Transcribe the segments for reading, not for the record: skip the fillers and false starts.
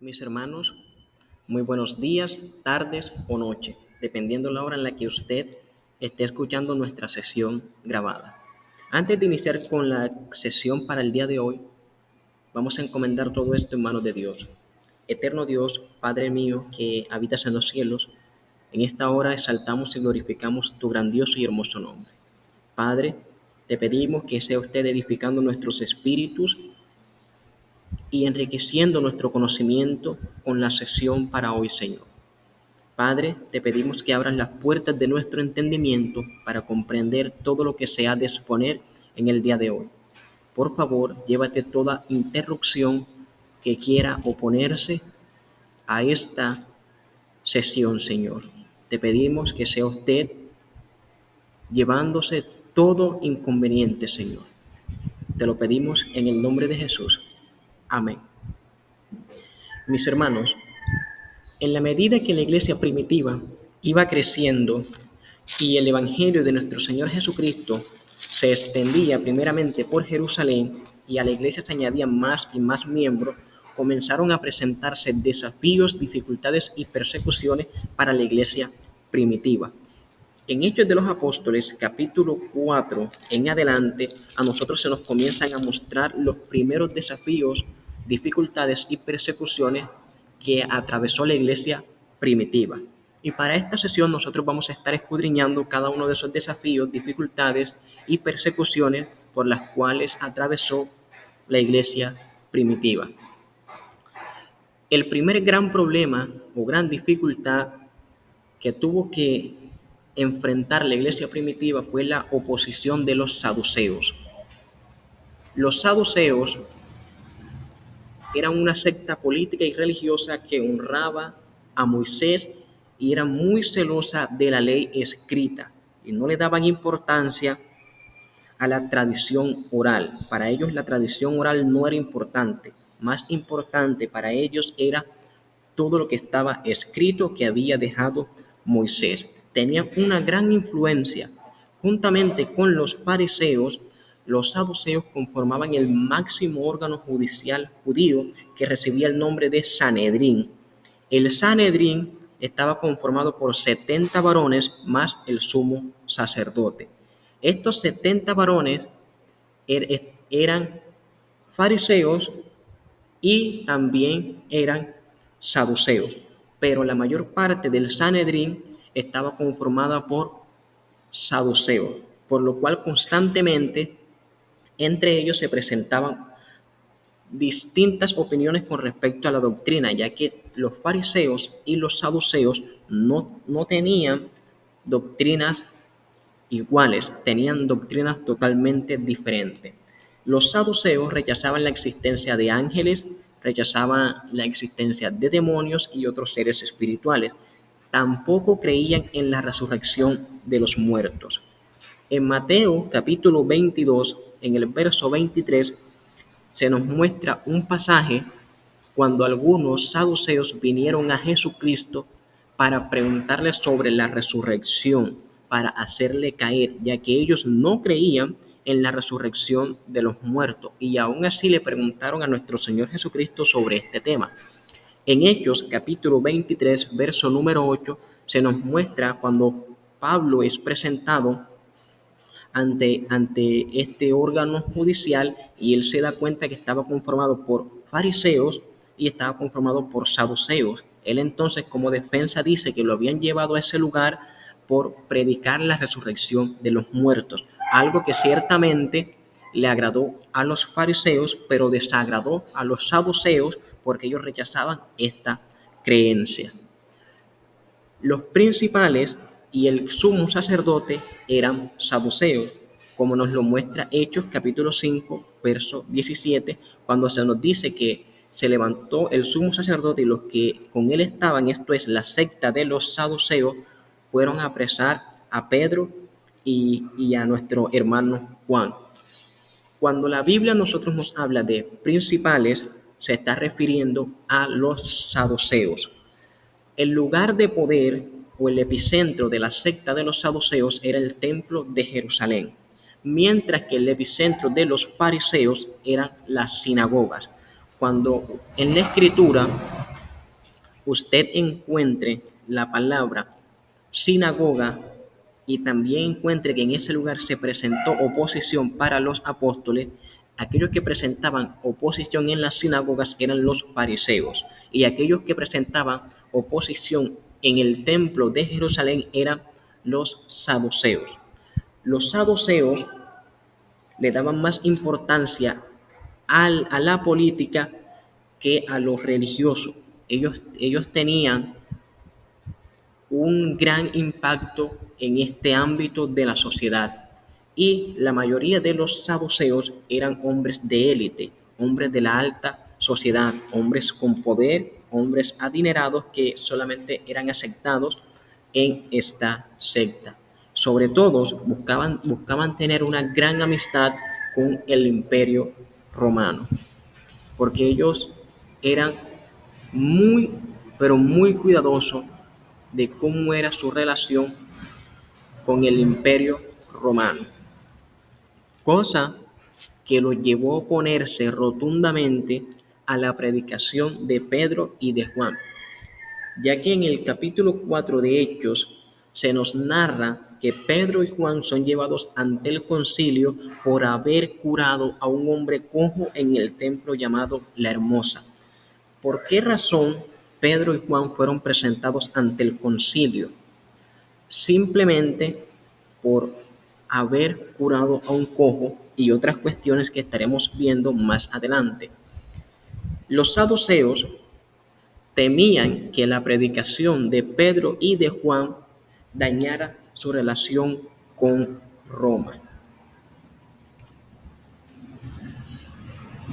Mis hermanos, muy buenos días, tardes o noche, dependiendo la hora en la que usted esté escuchando nuestra sesión grabada. Antes de iniciar con la sesión para el día de hoy, vamos a encomendar todo esto en manos de Dios. Eterno Dios, Padre mío, que habitas en los cielos, en esta hora exaltamos y glorificamos tu grandioso y hermoso nombre. Padre, te pedimos que sea usted edificando nuestros espíritus y enriqueciendo nuestro conocimiento con la sesión para hoy, Señor. Padre, te pedimos que abras las puertas de nuestro entendimiento para comprender todo lo que se ha de exponer en el día de hoy. Por favor, llévate toda interrupción que quiera oponerse a esta sesión, Señor. Te pedimos que sea usted llevándose todo inconveniente, Señor. Te lo pedimos en el nombre de Jesús. Amén. Mis hermanos, en la medida que la iglesia primitiva iba creciendo y el evangelio de nuestro Señor Jesucristo se extendía primeramente por Jerusalén y a la iglesia se añadían más y más miembros, comenzaron a presentarse desafíos, dificultades y persecuciones para la iglesia primitiva. En Hechos de los Apóstoles, capítulo 4 en adelante, a nosotros se nos comienzan a mostrar los primeros desafíos, dificultades y persecuciones que atravesó la iglesia primitiva. Y para esta sesión nosotros vamos a estar escudriñando cada uno de esos desafíos, dificultades y persecuciones por las cuales atravesó la iglesia primitiva. El primer gran problema o gran dificultad que tuvo que enfrentar la iglesia primitiva fue la oposición de los saduceos. Los saduceos eran una secta política y religiosa que honraba a Moisés y era muy celosa de la ley escrita y no le daban importancia a la tradición oral. Para ellos la tradición oral no era importante. Más importante para ellos era todo lo que estaba escrito que había dejado Moisés. Tenían una gran influencia. Juntamente con los fariseos, los saduceos conformaban el máximo órgano judicial judío que recibía el nombre de Sanedrín. El Sanedrín estaba conformado por 70 varones más el sumo sacerdote. Estos 70 varones eran fariseos y también eran saduceos, pero la mayor parte del Sanedrín estaba conformada por saduceos, por lo cual constantemente entre ellos se presentaban distintas opiniones con respecto a la doctrina, ya que los fariseos y los saduceos no tenían doctrinas iguales, tenían doctrinas totalmente diferentes. Los saduceos rechazaban la existencia de ángeles, rechazaban la existencia de demonios y otros seres espirituales. Tampoco creían en la resurrección de los muertos. En Mateo capítulo 22, en el verso 23, se nos muestra un pasaje cuando algunos saduceos vinieron a Jesucristo para preguntarle sobre la resurrección, para hacerle caer, ya que ellos no creían en la resurrección de los muertos y aún así le preguntaron a nuestro Señor Jesucristo sobre este tema. En Hechos capítulo 23, verso número 8, se nos muestra cuando Pablo es presentado ante este órgano judicial y él se da cuenta que estaba conformado por fariseos y estaba conformado por saduceos. Él entonces como defensa dice que lo habían llevado a ese lugar por predicar la resurrección de los muertos, algo que ciertamente le agradó a los fariseos, pero desagradó a los saduceos porque ellos rechazaban esta creencia. Los principales y el sumo sacerdote eran saduceos, como nos lo muestra Hechos capítulo 5, verso 17, cuando se nos dice que se levantó el sumo sacerdote y los que con él estaban, esto es la secta de los saduceos, fueron a apresar a Pedro y a nuestro hermano Juan. Cuando la Biblia a nosotros nos habla de principales, se está refiriendo a los saduceos. El lugar de poder o el epicentro de la secta de los saduceos era el templo de Jerusalén, mientras que el epicentro de los fariseos eran las sinagogas. Cuando en la escritura usted encuentre la palabra sinagoga y también encuentre que en ese lugar se presentó oposición para los apóstoles, aquellos que presentaban oposición en las sinagogas eran los fariseos y aquellos que presentaban oposición en el templo de Jerusalén eran los saduceos. Los saduceos le daban más importancia a la política que a lo religioso. Ellos tenían un gran impacto en este ámbito de la sociedad y la mayoría de los saduceos eran hombres de élite, hombres de la alta sociedad, hombres con poder, hombres adinerados que solamente eran aceptados en esta secta. Sobre todo buscaban tener una gran amistad con el imperio romano, porque ellos eran muy, pero muy cuidadosos de cómo era su relación con el imperio romano, cosa que lo llevó a oponerse rotundamente a la predicación de Pedro y de Juan, ya que en el capítulo 4 de Hechos se nos narra que Pedro y Juan son llevados ante el concilio por haber curado a un hombre cojo en el templo llamado La Hermosa. ¿Por qué razón Pedro y Juan fueron presentados ante el concilio? Simplemente por haber curado a un cojo y otras cuestiones que estaremos viendo más adelante. Los saduceos temían que la predicación de Pedro y de Juan dañara su relación con Roma.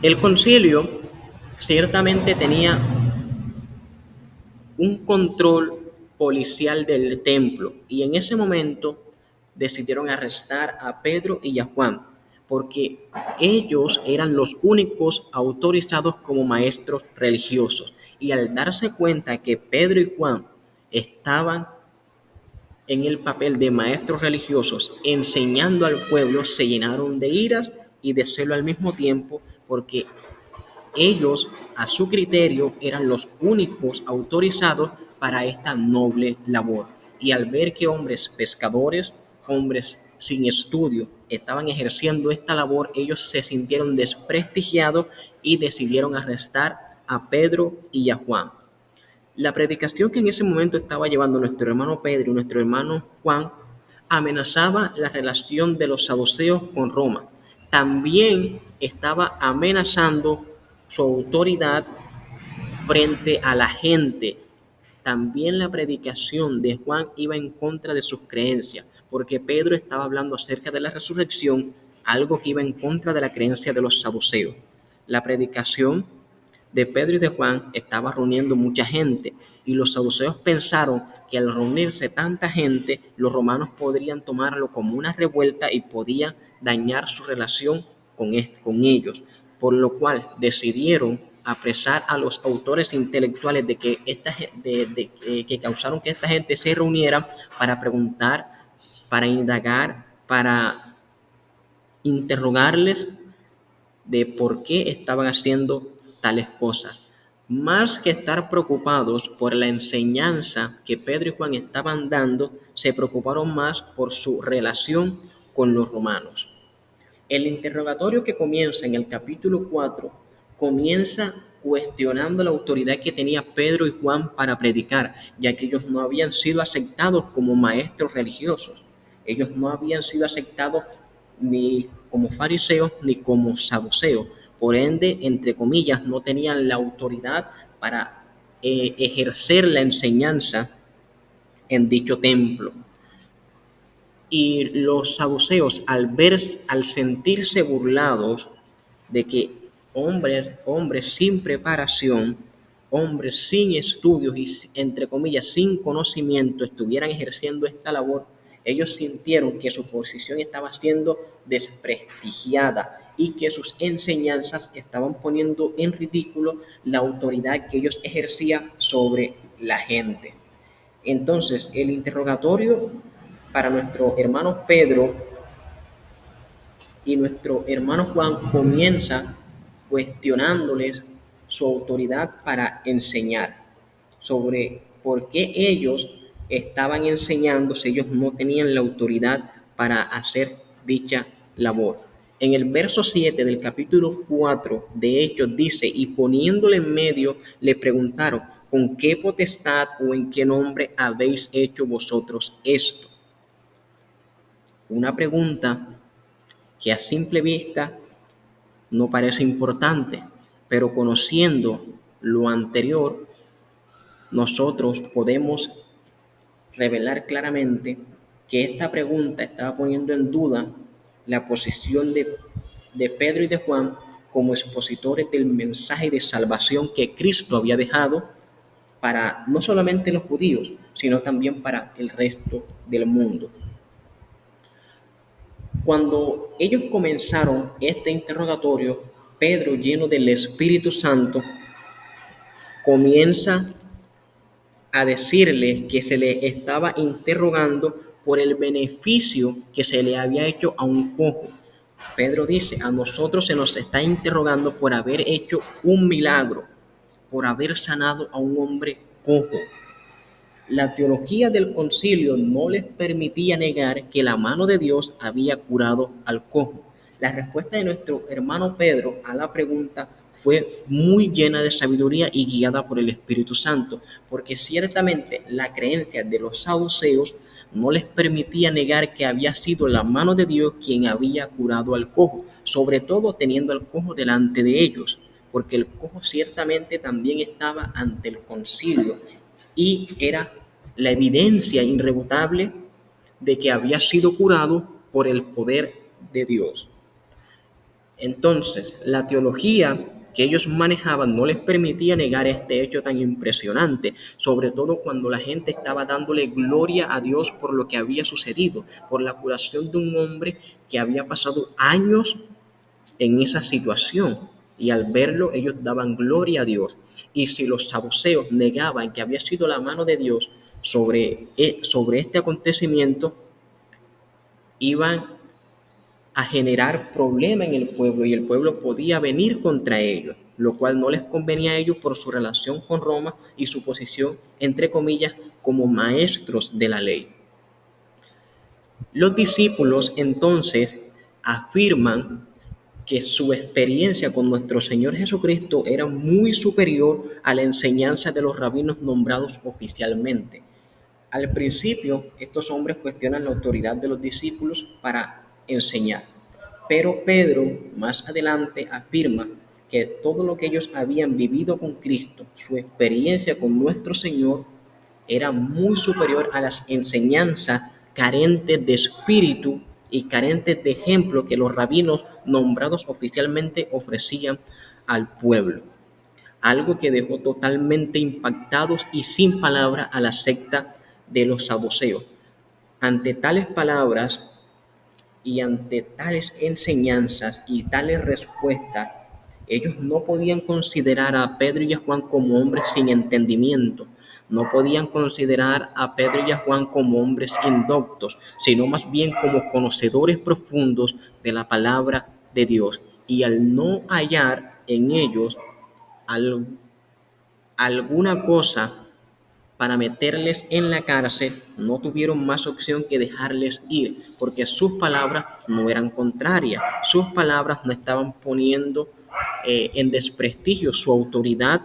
El concilio ciertamente tenía un control policial del templo y en ese momento decidieron arrestar a Pedro y a Juan porque ellos eran los únicos autorizados como maestros religiosos y al darse cuenta que Pedro y Juan estaban en el papel de maestros religiosos enseñando al pueblo, se llenaron de iras y de celo al mismo tiempo porque ellos, a su criterio, eran los únicos autorizados para esta noble labor. Y al ver que hombres pescadores, hombres sin estudio, estaban ejerciendo esta labor, ellos se sintieron desprestigiados y decidieron arrestar a Pedro y a Juan. La predicación que en ese momento estaba llevando nuestro hermano Pedro y nuestro hermano Juan amenazaba la relación de los saduceos con Roma. También estaba amenazando su autoridad frente a la gente. También la predicación de Juan iba en contra de sus creencias, porque Pedro estaba hablando acerca de la resurrección, algo que iba en contra de la creencia de los saduceos. La predicación de Pedro y de Juan estaba reuniendo mucha gente y los saduceos pensaron que al reunirse tanta gente, los romanos podrían tomarlo como una revuelta y podían dañar su relación con ellos, por lo cual decidieron apresar a los autores intelectuales que causaron que esta gente se reuniera para preguntar, para indagar, para interrogarles de por qué estaban haciendo tales cosas. Más que estar preocupados por la enseñanza que Pedro y Juan estaban dando, se preocuparon más por su relación con los romanos. El interrogatorio que comienza en el capítulo 4 comienza cuestionando la autoridad que tenía Pedro y Juan para predicar, ya que ellos no habían sido aceptados como maestros religiosos. Ellos no habían sido aceptados ni como fariseos ni como saduceos. Por ende, entre comillas, no tenían la autoridad para ejercer la enseñanza en dicho templo. Y los saduceos, al sentirse burlados de que hombres sin preparación, hombres sin estudios y, entre comillas, sin conocimiento, estuvieran ejerciendo esta labor, ellos sintieron que su posición estaba siendo desprestigiada y que sus enseñanzas estaban poniendo en ridículo la autoridad que ellos ejercían sobre la gente. Entonces, el interrogatorio para nuestro hermano Pedro y nuestro hermano Juan comienza cuestionándoles su autoridad para enseñar, sobre por qué ellos estaban enseñando si ellos no tenían la autoridad para hacer dicha labor. En el verso 7 del capítulo 4 de Hechos dice, y poniéndole en medio, le preguntaron, ¿con qué potestad o en qué nombre habéis hecho vosotros esto? Una pregunta que a simple vista no parece importante, pero conociendo lo anterior, nosotros podemos revelar claramente que esta pregunta estaba poniendo en duda la posición de Pedro y de Juan como expositores del mensaje de salvación que Cristo había dejado para no solamente los judíos, sino también para el resto del mundo. Cuando ellos comenzaron este interrogatorio, Pedro, lleno del Espíritu Santo, comienza a decirles que se le estaba interrogando por el beneficio que se le había hecho a un cojo. Pedro dice, a nosotros se nos está interrogando por haber hecho un milagro, por haber sanado a un hombre cojo. La teología del concilio no les permitía negar que la mano de Dios había curado al cojo. La respuesta de nuestro hermano Pedro a la pregunta fue muy llena de sabiduría y guiada por el Espíritu Santo, porque ciertamente la creencia de los saduceos no les permitía negar que había sido la mano de Dios quien había curado al cojo, sobre todo teniendo al cojo delante de ellos, porque el cojo ciertamente también estaba ante el concilio y era la evidencia irrefutable de que había sido curado por el poder de Dios. Entonces, la teología que ellos manejaban no les permitía negar este hecho tan impresionante, sobre todo cuando la gente estaba dándole gloria a Dios por lo que había sucedido, por la curación de un hombre que había pasado años en esa situación. Y al verlo, ellos daban gloria a Dios. Y si los saduceos negaban que había sido la mano de Dios sobre este acontecimiento, iban a generar problema en el pueblo y el pueblo podía venir contra ellos, lo cual no les convenía a ellos por su relación con Roma y su posición, entre comillas, como maestros de la ley. Los discípulos entonces afirman que su experiencia con nuestro Señor Jesucristo era muy superior a la enseñanza de los rabinos nombrados oficialmente. Al principio, estos hombres cuestionan la autoridad de los discípulos para enseñar, pero Pedro más adelante afirma que todo lo que ellos habían vivido con Cristo, su experiencia con nuestro Señor, era muy superior a las enseñanzas carentes de espíritu y carentes de ejemplo que los rabinos nombrados oficialmente ofrecían al pueblo. Algo que dejó totalmente impactados y sin palabra a la secta de los saduceos. Ante tales palabras y ante tales enseñanzas y tales respuestas, ellos no podían considerar a Pedro y a Juan como hombres sin entendimiento, no podían considerar a Pedro y a Juan como hombres indoctos, sino más bien como conocedores profundos de la palabra de Dios. Y al no hallar en ellos alguna cosa para meterles en la cárcel, no tuvieron más opción que dejarles ir, porque sus palabras no eran contrarias, sus palabras no estaban poniendo en desprestigio su autoridad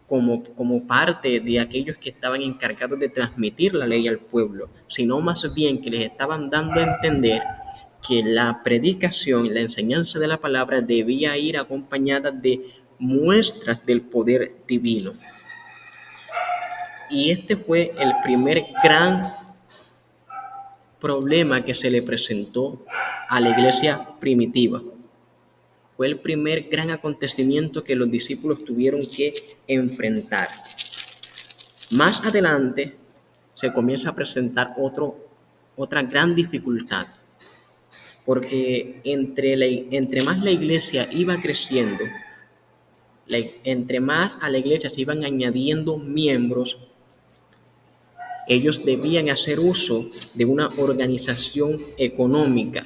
como parte de aquellos que estaban encargados de transmitir la ley al pueblo, sino más bien que les estaban dando a entender que la predicación, la enseñanza de la palabra debía ir acompañada de muestras del poder divino. Y este fue el primer gran problema que se le presentó a la iglesia primitiva. Fue el primer gran acontecimiento que los discípulos tuvieron que enfrentar. Más adelante se comienza a presentar otra gran dificultad, porque entre más la iglesia iba creciendo, entre más a la iglesia se iban añadiendo miembros, ellos debían hacer uso de una organización económica,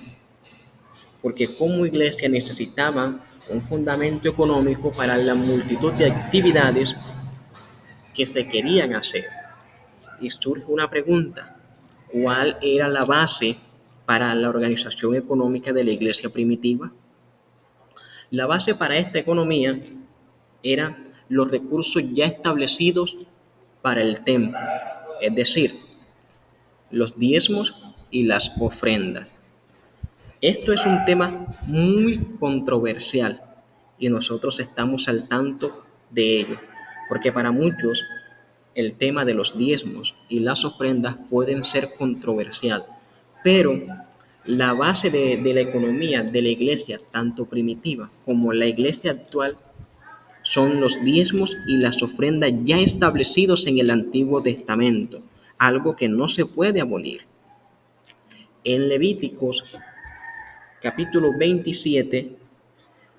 porque como iglesia necesitaban un fundamento económico para la multitud de actividades que se querían hacer. Y surge una pregunta: ¿cuál era la base para la organización económica de la iglesia primitiva? La base para esta economía eran los recursos ya establecidos para el templo, es decir, los diezmos y las ofrendas. Esto es un tema muy controversial y nosotros estamos al tanto de ello, porque para muchos el tema de los diezmos y las ofrendas pueden ser controversial, pero la base de la economía de la iglesia, tanto primitiva como la iglesia actual, son los diezmos y las ofrendas ya establecidos en el Antiguo Testamento, algo que no se puede abolir. En Levíticos capítulo 27,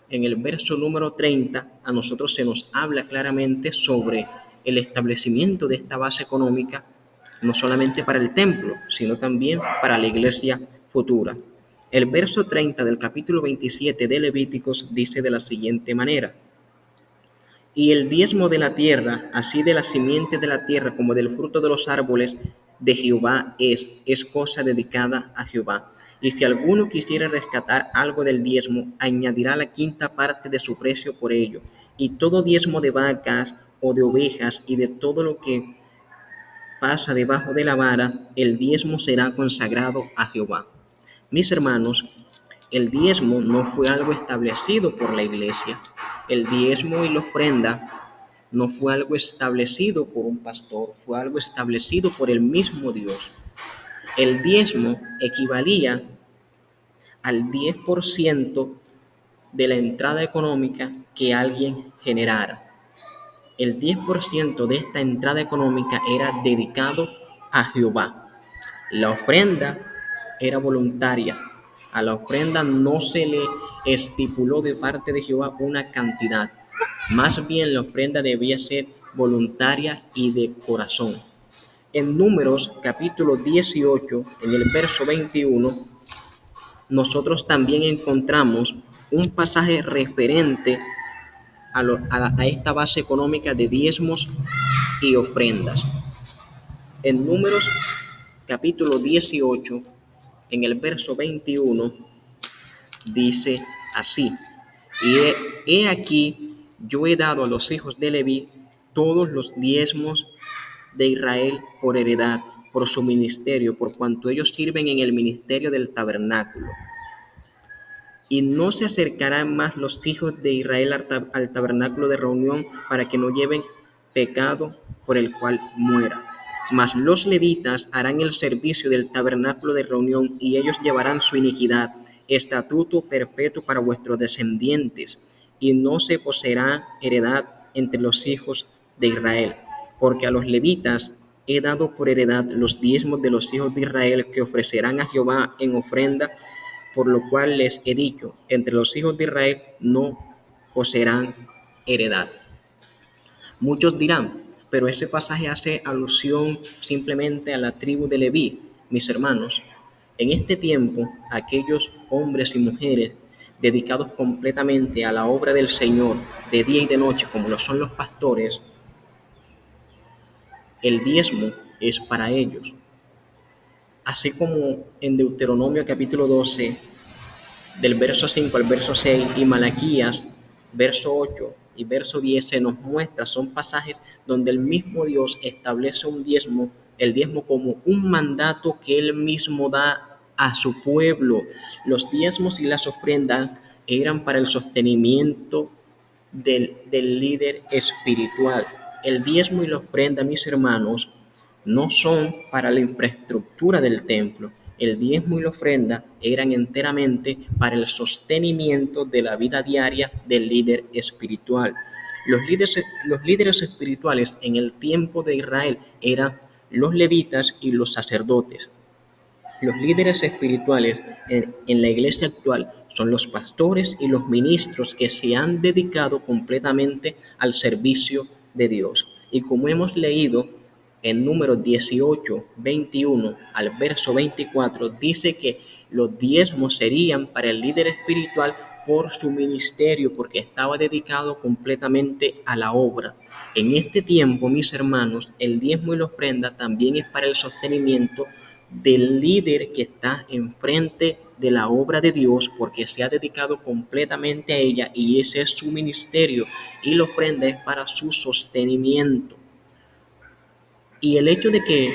en el verso número 30, a nosotros se nos habla claramente sobre el establecimiento de esta base económica, no solamente para el templo, sino también para la iglesia futura. El verso 30 del capítulo 27 de Levíticos dice de la siguiente manera: y el diezmo de la tierra, así de la simiente de la tierra como del fruto de los árboles de Jehová es cosa dedicada a Jehová. Y si alguno quisiera rescatar algo del diezmo, añadirá la quinta parte de su precio por ello. Y todo diezmo de vacas o de ovejas y de todo lo que pasa debajo de la vara, el diezmo será consagrado a Jehová. Mis hermanos, el diezmo no fue algo establecido por la iglesia. El diezmo y la ofrenda no fue algo establecido por un pastor, fue algo establecido por el mismo Dios. El diezmo equivalía al 10% de la entrada económica que alguien generara. El 10% de esta entrada económica era dedicado a Jehová. La ofrenda era voluntaria. A la ofrenda no se le estipuló de parte de Jehová una cantidad. Más bien la ofrenda debía ser voluntaria y de corazón. En Números capítulo 18, en el verso 21, nosotros también encontramos un pasaje referente a esta base económica de diezmos y ofrendas. En Números capítulo 18, en el verso 21, dice así: y he aquí, yo he dado a los hijos de Leví todos los diezmos de Israel por heredad, por su ministerio, por cuanto ellos sirven en el ministerio del tabernáculo. Y no se acercarán más los hijos de Israel al tabernáculo de reunión para que no lleven pecado por el cual muera. Mas los levitas harán el servicio del tabernáculo de reunión y ellos llevarán su iniquidad, estatuto perpetuo para vuestros descendientes, y no se poseerá heredad entre los hijos de Israel, porque a los levitas he dado por heredad los diezmos de los hijos de Israel que ofrecerán a Jehová en ofrenda, por lo cual les he dicho, entre los hijos de Israel no poseerán heredad. Muchos dirán, pero ese pasaje hace alusión simplemente a la tribu de Leví. Mis hermanos, en este tiempo, aquellos hombres y mujeres dedicados completamente a la obra del Señor, de día y de noche, como lo son los pastores, el diezmo es para ellos. Así como en Deuteronomio capítulo 12, del verso 5 al verso 6, y Malaquías, verso 8 y verso 10, se nos muestra, son pasajes donde el mismo Dios establece el diezmo como un mandato que Él mismo da a su pueblo. Los diezmos y las ofrendas eran para el sostenimiento del líder espiritual. El diezmo y la ofrenda, mis hermanos, no son para la infraestructura del templo. El diezmo y la ofrenda eran enteramente para el sostenimiento de la vida diaria del líder espiritual. Los líderes espirituales en el tiempo de Israel eran los levitas y los sacerdotes. Los líderes espirituales en la iglesia actual son los pastores y los ministros que se han dedicado completamente al servicio de Dios. Y como hemos leído en Números 18, 21 al verso 24, dice que los diezmos serían para el líder espiritual por su ministerio, porque estaba dedicado completamente a la obra. En este tiempo, mis hermanos, el diezmo y la ofrenda también es para el sostenimiento del líder que está enfrente de la obra de Dios, porque se ha dedicado completamente a ella y ese es su ministerio, y la ofrenda es para su sostenimiento. Y el hecho de que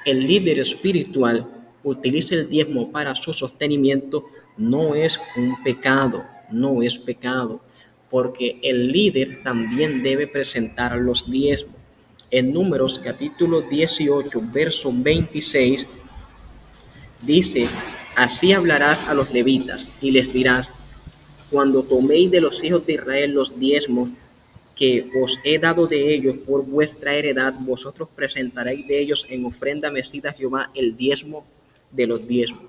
el líder espiritual utilice el diezmo para su sostenimiento no es un pecado, no es pecado, porque el líder también debe presentar los diezmos. En Números capítulo 18, verso 26, dice: así hablarás a los levitas y les dirás: cuando toméis de los hijos de Israel los diezmos que os he dado de ellos por vuestra heredad, vosotros presentaréis de ellos en ofrenda mecida a Jehová el diezmo de los diezmos.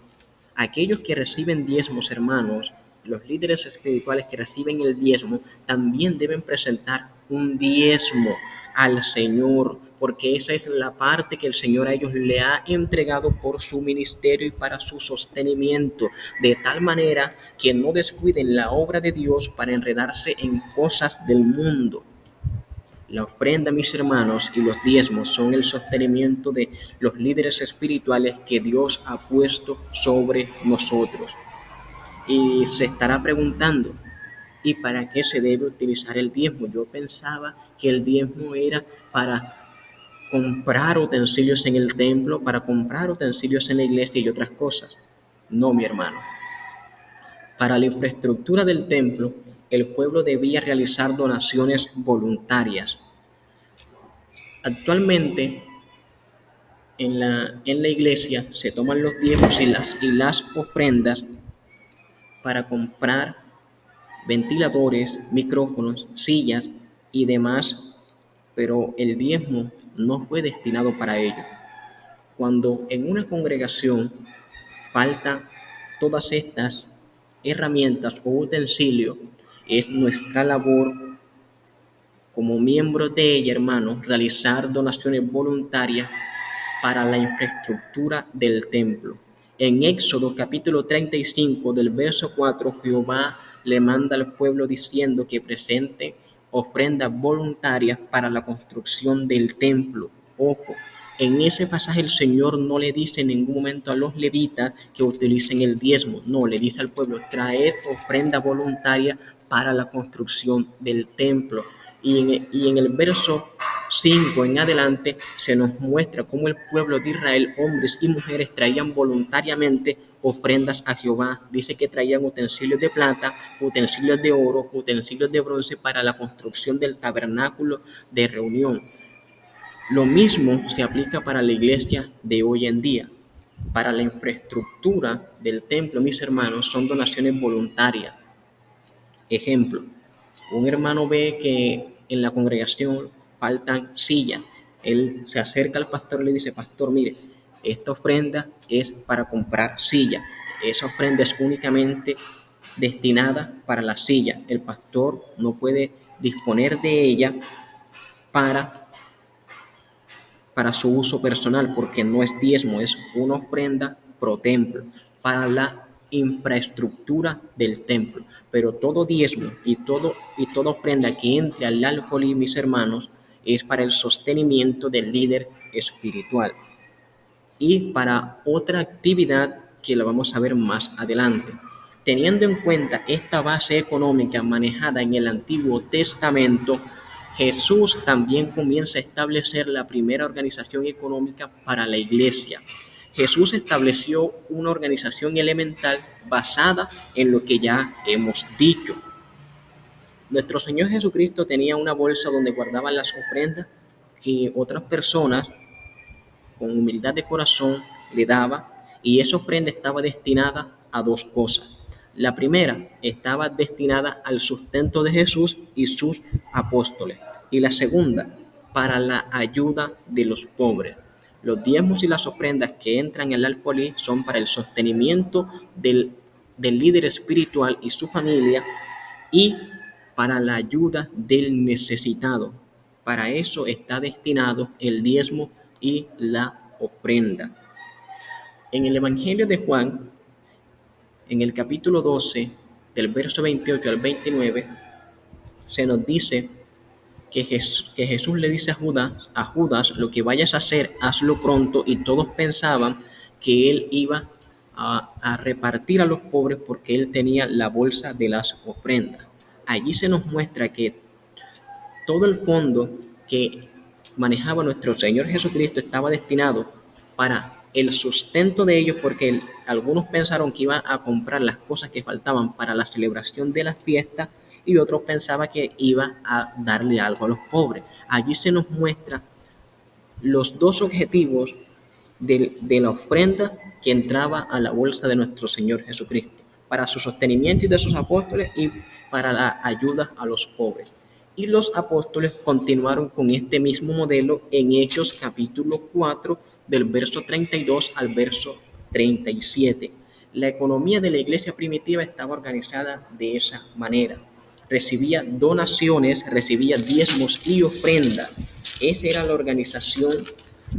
Aquellos que reciben diezmos, hermanos, los líderes espirituales que reciben el diezmo, también deben presentar un diezmo al Señor, porque esa es la parte que el Señor a ellos le ha entregado por su ministerio y para su sostenimiento, de tal manera que no descuiden la obra de Dios para enredarse en cosas del mundo. La ofrenda, mis hermanos, y los diezmos son el sostenimiento de los líderes espirituales que Dios ha puesto sobre nosotros. Y se estará preguntando: ¿y para qué se debe utilizar el diezmo? Yo pensaba que el diezmo era para comprar utensilios en el templo, para comprar utensilios en la iglesia y otras cosas. No, mi hermano. Para la infraestructura del templo, el pueblo debía realizar donaciones voluntarias. Actualmente, en la iglesia se toman los diezmos y las ofrendas para comprar ventiladores, micrófonos, sillas y demás, pero el diezmo no fue destinado para ello. Cuando en una congregación falta todas estas herramientas o utensilios, es nuestra labor como miembros de ella, hermanos, realizar donaciones voluntarias para la infraestructura del templo. En Éxodo capítulo 35 del verso 4, Jehová le manda al pueblo diciendo que presente ofrendas voluntarias para la construcción del templo. Ojo, en ese pasaje el Señor no le dice en ningún momento a los levitas que utilicen el diezmo, no, le dice al pueblo: traed ofrenda voluntaria para la construcción del templo. Y en el verso 5 en adelante se nos muestra cómo el pueblo de Israel, hombres y mujeres, traían voluntariamente ofrendas a Jehová. Dice que traían utensilios de plata, utensilios de oro, utensilios de bronce para la construcción del tabernáculo de reunión. Lo mismo se aplica para la iglesia de hoy en día. Para la infraestructura del templo, mis hermanos, son donaciones voluntarias. Ejemplo: un hermano ve que en la congregación faltan sillas. Él se acerca al pastor y le dice: pastor, mire, esta ofrenda es para comprar sillas. Esa ofrenda es únicamente destinada para la silla. El pastor no puede disponer de ella para su uso personal, porque no es diezmo, es una ofrenda pro templo, para la infraestructura del templo. Pero todo diezmo y toda ofrenda que entre al alfolí, mis hermanos, es para el sostenimiento del líder espiritual y para otra actividad que la vamos a ver más adelante. Teniendo en cuenta esta base económica manejada en el Antiguo Testamento, Jesús también comienza a establecer la primera organización económica para la iglesia. Jesús estableció una organización elemental basada en lo que ya hemos dicho. Nuestro Señor Jesucristo tenía una bolsa donde guardaban las ofrendas que otras personas con humildad de corazón le daba, y esa ofrenda estaba destinada a dos cosas. La primera estaba destinada al sustento de Jesús y sus apóstoles, y la segunda para la ayuda de los pobres. Los diezmos y las ofrendas que entran en el alfolí son para el sostenimiento del líder espiritual y su familia, y para la ayuda del necesitado. Para eso está destinado el diezmo y la ofrenda. En el Evangelio de Juan, en el capítulo 12, del verso 28 al 29, se nos dice que Jesús le dice a Judas, lo que vayas a hacer, hazlo pronto, y todos pensaban que él iba a repartir a los pobres porque él tenía la bolsa de las ofrendas. Allí se nos muestra que todo el fondo que manejaba nuestro Señor Jesucristo estaba destinado para el sustento de ellos, porque algunos pensaron que iban a comprar las cosas que faltaban para la celebración de la fiesta y otros pensaban que iba a darle algo a los pobres. Allí se nos muestra los dos objetivos de la ofrenda que entraba a la bolsa de nuestro Señor Jesucristo, para su sostenimiento y de sus apóstoles, y para la ayuda a los pobres. Y los apóstoles continuaron con este mismo modelo en Hechos capítulo 4, del verso 32 al verso 37. La economía de la iglesia primitiva estaba organizada de esa manera. Recibía donaciones, recibía diezmos y ofrendas. Esa era la organización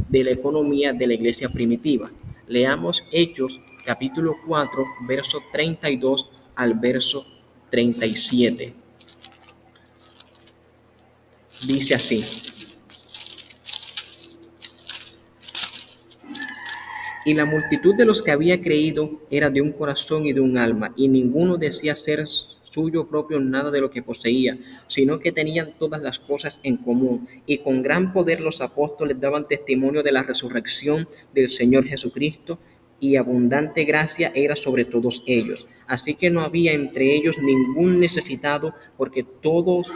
de la economía de la iglesia primitiva. Leamos Hechos capítulo 4, verso 32 al verso 37. Dice así: y la multitud de los que había creído era de un corazón y de un alma, y ninguno decía ser suyo propio nada de lo que poseía, sino que tenían todas las cosas en común, y con gran poder los apóstoles daban testimonio de la resurrección del Señor Jesucristo, y abundante gracia era sobre todos ellos. Así que no había entre ellos ningún necesitado, porque todos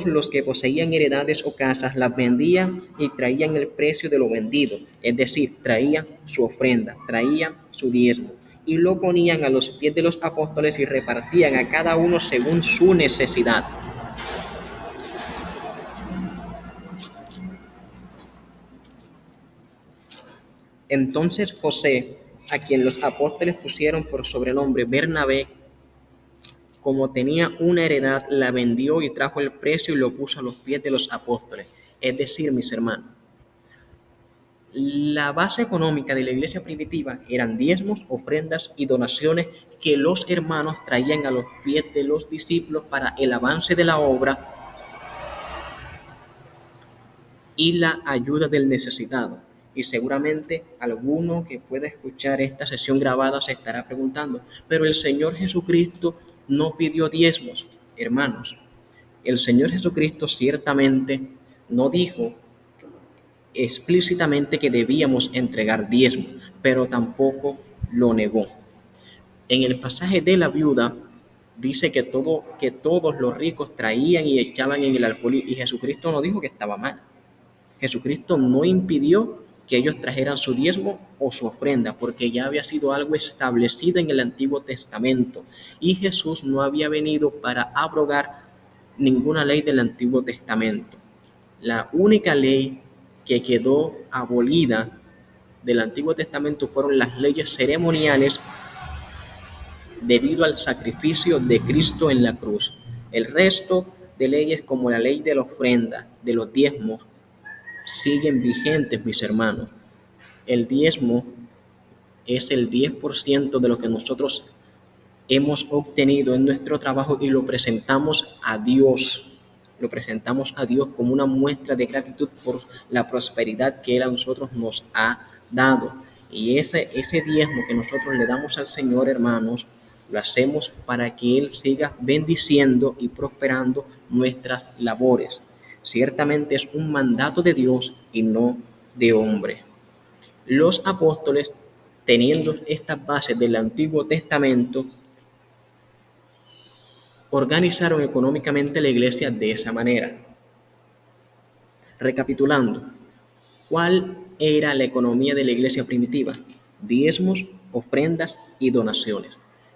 los que poseían heredades o casas las vendían y traían el precio de lo vendido, es decir, traían su ofrenda, traían su diezmo, y lo ponían a los pies de los apóstoles y repartían a cada uno según su necesidad. Entonces José, a quien los apóstoles pusieron por sobrenombre Bernabé, como tenía una heredad, la vendió y trajo el precio y lo puso a los pies de los apóstoles. Es decir, mis hermanos, la base económica de la iglesia primitiva eran diezmos, ofrendas y donaciones que los hermanos traían a los pies de los discípulos para el avance de la obra y la ayuda del necesitado. Y seguramente alguno que pueda escuchar esta sesión grabada se estará preguntando, pero el Señor Jesucristo no pidió diezmos. Hermanos, el Señor Jesucristo ciertamente no dijo explícitamente que debíamos entregar diezmos, pero tampoco lo negó. En el pasaje de la viuda dice que todos los ricos traían y echaban en el alcohol, y Jesucristo no dijo que estaba mal. Jesucristo no impidió que ellos trajeran su diezmo o su ofrenda, porque ya había sido algo establecido en el Antiguo Testamento, y Jesús no había venido para abrogar ninguna ley del Antiguo Testamento. La única ley que quedó abolida del Antiguo Testamento fueron las leyes ceremoniales debido al sacrificio de Cristo en la cruz. El resto de leyes, como la ley de la ofrenda, de los diezmos, siguen vigentes, mis hermanos. El diezmo es el 10% de lo que nosotros hemos obtenido en nuestro trabajo y lo presentamos a Dios. Lo presentamos a Dios como una muestra de gratitud por la prosperidad que Él a nosotros nos ha dado. Y ese diezmo que nosotros le damos al Señor, hermanos, lo hacemos para que Él siga bendiciendo y prosperando nuestras labores. Ciertamente es un mandato de Dios y no de hombre. Los apóstoles, teniendo estas bases del Antiguo Testamento, organizaron económicamente la iglesia de esa manera. Recapitulando, ¿cuál era la economía de la iglesia primitiva? Diezmos, ofrendas y donaciones.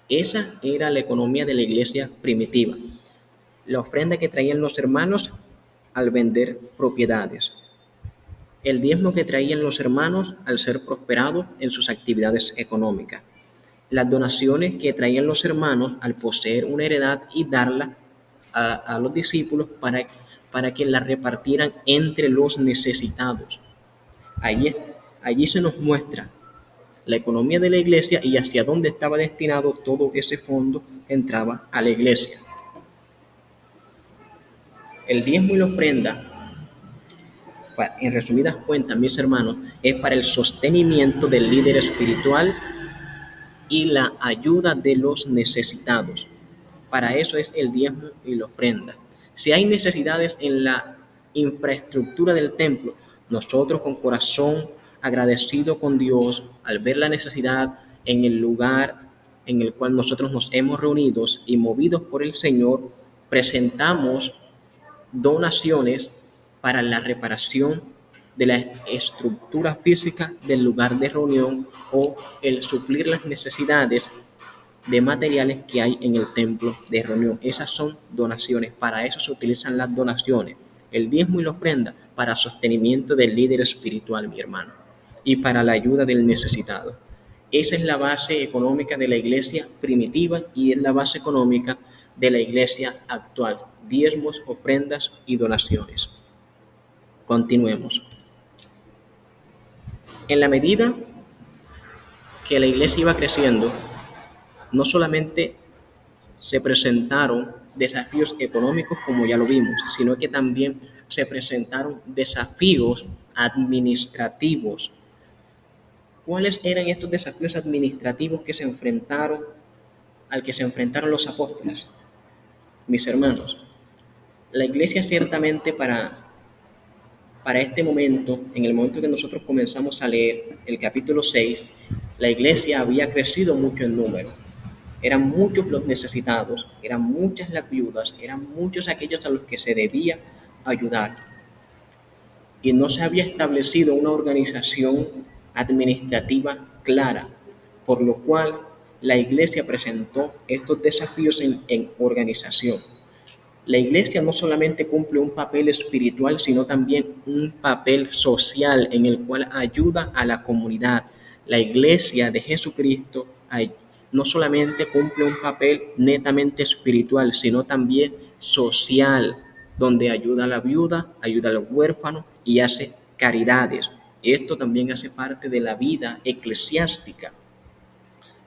Esa era la economía de la iglesia primitiva. La ofrenda que traían los hermanos al vender propiedades. El diezmo que traían los hermanos al ser prosperados en sus actividades económicas. Las donaciones que traían los hermanos al poseer una heredad y darla a los discípulos para que la repartieran entre los necesitados. Allí se nos muestra la economía de la iglesia y hacia dónde estaba destinado todo ese fondo que entraba a la iglesia. El diezmo y la ofrenda, en resumidas cuentas, mis hermanos, es para el sostenimiento del líder espiritual y la ayuda de los necesitados. Para eso es el diezmo y la ofrenda. Si hay necesidades en la infraestructura del templo, nosotros con corazón agradecido con Dios al ver la necesidad en el lugar en el cual nosotros nos hemos reunido y movidos por el Señor, presentamos donaciones para la reparación de la estructura física del lugar de reunión o el suplir las necesidades de materiales que hay en el templo de reunión. Esas son donaciones, para eso se utilizan las donaciones, el diezmo y la ofrenda para sostenimiento del líder espiritual, mi hermano, y para la ayuda del necesitado. Esa es la base económica de la iglesia primitiva y es la base económica de la iglesia actual, diezmos, ofrendas y donaciones. Continuemos. En la medida que la iglesia iba creciendo, no solamente se presentaron desafíos económicos, como ya lo vimos, sino que también se presentaron desafíos administrativos. ¿Cuáles eran estos desafíos administrativos que se enfrentaron, al que se enfrentaron los apóstoles? Mis hermanos, la iglesia ciertamente para este momento, en el momento que nosotros comenzamos a leer el capítulo 6, la iglesia había crecido mucho en número. Eran muchos los necesitados, eran muchas las viudas, eran muchos aquellos a los que se debía ayudar. Y no se había establecido una organización administrativa clara, por lo cual la iglesia presentó estos desafíos en organización. La iglesia no solamente cumple un papel espiritual, sino también un papel social en el cual ayuda a la comunidad. La iglesia de Jesucristo no solamente cumple un papel netamente espiritual, sino también social, donde ayuda a la viuda, ayuda a los huérfanos y hace caridades. Esto también hace parte de la vida eclesiástica.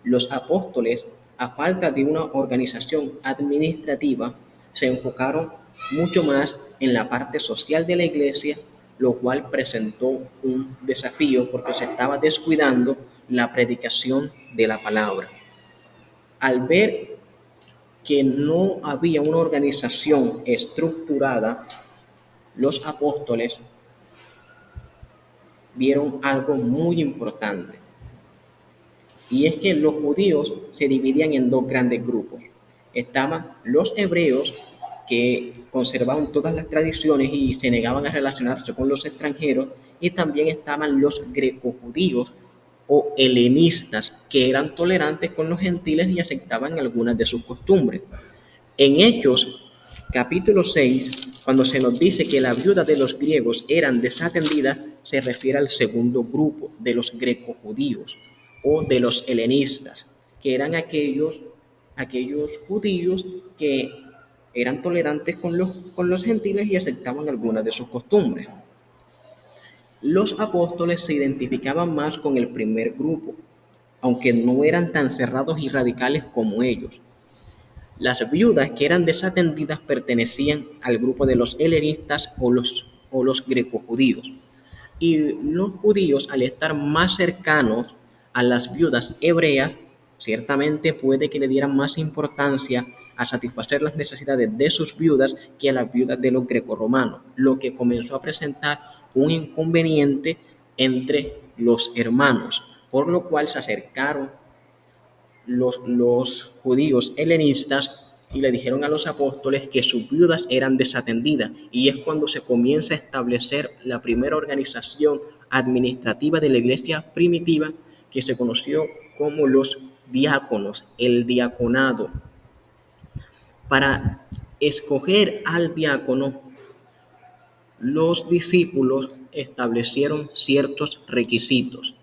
Los apóstoles, a falta de una organización administrativa, se enfocaron mucho más en la parte social de la iglesia, lo cual presentó un desafío porque se estaba descuidando la predicación de la palabra. Al ver que no había una organización estructurada, los apóstoles vieron algo muy importante. Y es que los judíos se dividían en dos grandes grupos. Estaban los hebreos, que conservaban todas las tradiciones y se negaban a relacionarse con los extranjeros, y también estaban los greco-judíos o helenistas, que eran tolerantes con los gentiles y aceptaban algunas de sus costumbres. En Hechos, capítulo 6, cuando se nos dice que la viuda de los griegos eran desatendidas, se refiere al segundo grupo, de los greco-judíos o de los helenistas, que eran aquellos judíos que eran tolerantes con los gentiles y aceptaban algunas de sus costumbres. Los apóstoles se identificaban más con el primer grupo, aunque no eran tan cerrados y radicales como ellos. Las viudas que eran desatendidas pertenecían al grupo de los helenistas o los greco-judíos. Y los judíos, al estar más cercanos a las viudas hebreas, ciertamente puede que le dieran más importancia a satisfacer las necesidades de sus viudas que a las viudas de los grecorromanos, lo que comenzó a presentar un inconveniente entre los hermanos, por lo cual se acercaron los judíos helenistas y le dijeron a los apóstoles que sus viudas eran desatendidas, y es cuando se comienza a establecer la primera organización administrativa de la iglesia primitiva, que se conoció como los diáconos, el diaconado. Para escoger al diácono, los discípulos establecieron ciertos requisitos.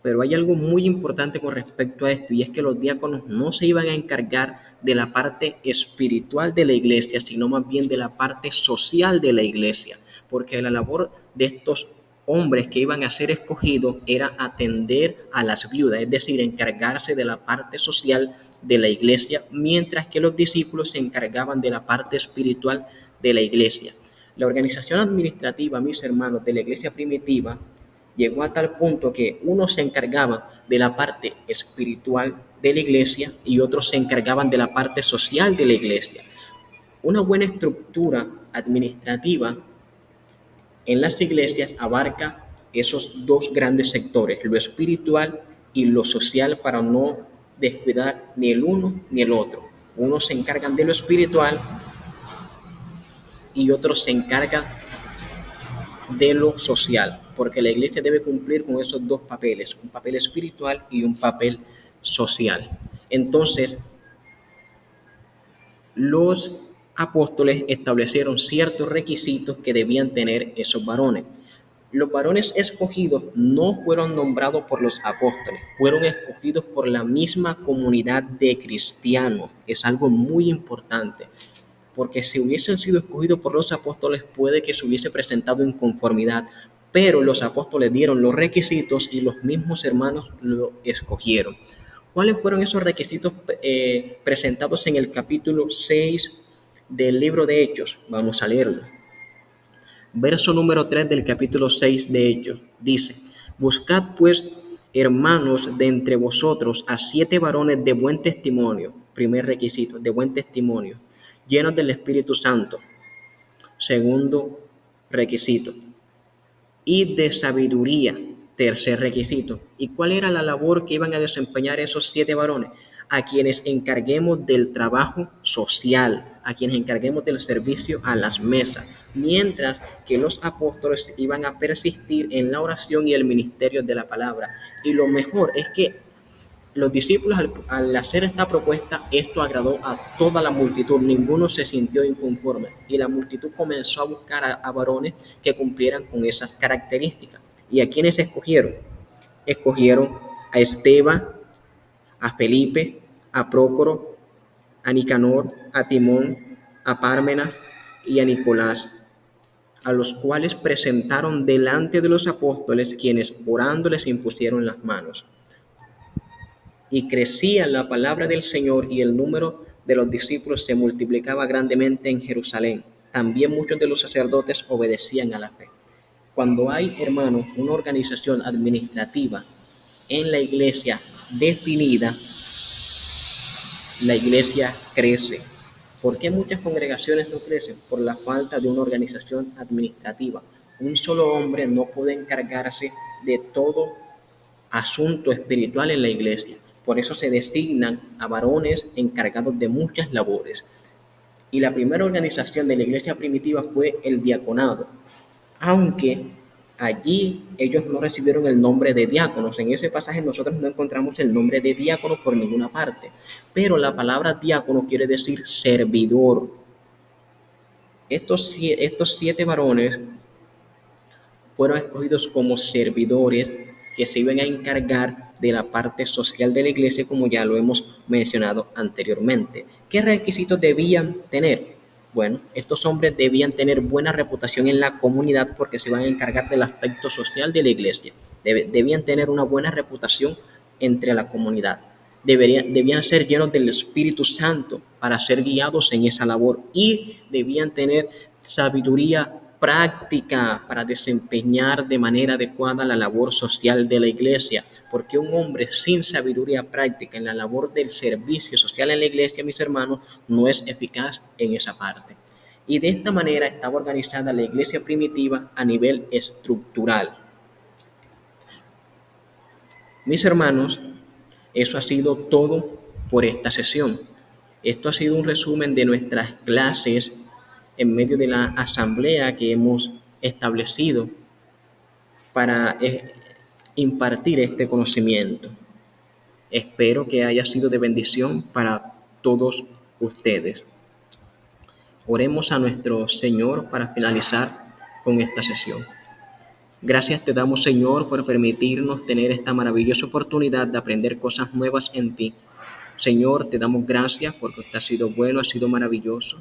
Pero hay algo muy importante con respecto a esto, y es que los diáconos no se iban a encargar de la parte espiritual de la iglesia, sino más bien de la parte social de la iglesia, porque la labor de estos hombres que iban a ser escogidos era atender a las viudas, es decir, encargarse de la parte social de la iglesia, mientras que los discípulos se encargaban de la parte espiritual de la iglesia. La organización administrativa, mis hermanos, de la iglesia primitiva llegó a tal punto que unos se encargaban de la parte espiritual de la iglesia y otros se encargaban de la parte social de la iglesia. Una buena estructura administrativa en las iglesias abarca esos dos grandes sectores, lo espiritual y lo social, para no descuidar ni el uno ni el otro. Unos se encargan de lo espiritual y otros se encargan de lo social, porque la iglesia debe cumplir con esos dos papeles, un papel espiritual y un papel social. Entonces, los apóstoles establecieron ciertos requisitos que debían tener esos varones. Los varones escogidos no fueron nombrados por los apóstoles, fueron escogidos por la misma comunidad de cristianos. Es algo muy importante, porque si hubiesen sido escogidos por los apóstoles, puede que se hubiese presentado inconformidad, pero los apóstoles dieron los requisitos y los mismos hermanos lo escogieron. ¿Cuáles fueron esos requisitos presentados en el capítulo 6 del libro de Hechos? Vamos a leerlo. Verso número 3 del capítulo 6 de Hechos dice: buscad pues, hermanos, de entre vosotros a 7 varones de buen testimonio. Primer requisito, de buen testimonio, llenos del Espíritu Santo. Segundo requisito, y de sabiduría. Tercer requisito. ¿Y cuál era la labor que iban a desempeñar esos 7 varones? A quienes encarguemos del trabajo social, a quienes encarguemos del servicio a las mesas, mientras que los apóstoles iban a persistir en la oración y el ministerio de la palabra. Y lo mejor es que los discípulos, al hacer esta propuesta, esto agradó a toda la multitud, ninguno se sintió inconforme, y la multitud comenzó a buscar a varones que cumplieran con esas características. ¿Y a quiénes escogieron? Escogieron a Esteban, a Felipe, a Prócoro, a Nicanor, a Timón, a Pármenas y a Nicolás, a los cuales presentaron delante de los apóstoles, quienes orando les impusieron las manos. Y crecía la palabra del Señor, y el número de los discípulos se multiplicaba grandemente en Jerusalén. También muchos de los sacerdotes obedecían a la fe. Cuando hay, hermanos, una organización administrativa en la iglesia definida, la iglesia crece. ¿Por qué muchas congregaciones no crecen? Por la falta de una organización administrativa. Un solo hombre no puede encargarse de todo asunto espiritual en la iglesia. Por eso se designan a varones encargados de muchas labores. Y la primera organización de la iglesia primitiva fue el diaconado, aunque allí ellos no recibieron el nombre de diáconos. En ese pasaje nosotros no encontramos el nombre de diácono por ninguna parte, pero la palabra diácono quiere decir servidor. Estos 7 varones fueron escogidos como servidores que se iban a encargar de la parte social de la iglesia, como ya lo hemos mencionado anteriormente. ¿Qué requisitos debían tener? Bueno, estos hombres debían tener buena reputación en la comunidad, porque se iban a encargar del aspecto social de la iglesia. Debían tener una buena reputación entre la comunidad. Debían ser llenos del Espíritu Santo para ser guiados en esa labor, y debían tener sabiduría práctica para desempeñar de manera adecuada la labor social de la iglesia, porque un hombre sin sabiduría práctica en la labor del servicio social en la iglesia, mis hermanos, no es eficaz en esa parte. Y de esta manera estaba organizada la iglesia primitiva a nivel estructural. Mis hermanos, eso ha sido todo por esta sesión. Esto ha sido un resumen de nuestras clases en medio de la asamblea que hemos establecido para impartir este conocimiento. Espero que haya sido de bendición para todos ustedes. Oremos a nuestro Señor para finalizar con esta sesión. Gracias te damos, Señor, por permitirnos tener esta maravillosa oportunidad de aprender cosas nuevas en ti. Señor, te damos gracias porque usted ha sido bueno, ha sido maravilloso.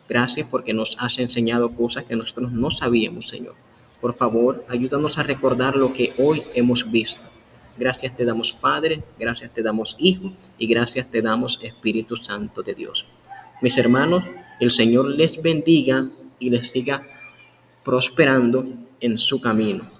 Gracias porque nos has enseñado cosas que nosotros no sabíamos, Señor. Por favor, ayúdanos a recordar lo que hoy hemos visto. Gracias te damos, Padre, gracias te damos, Hijo, y gracias te damos, Espíritu Santo de Dios. Mis hermanos, el Señor les bendiga y les siga prosperando en su camino.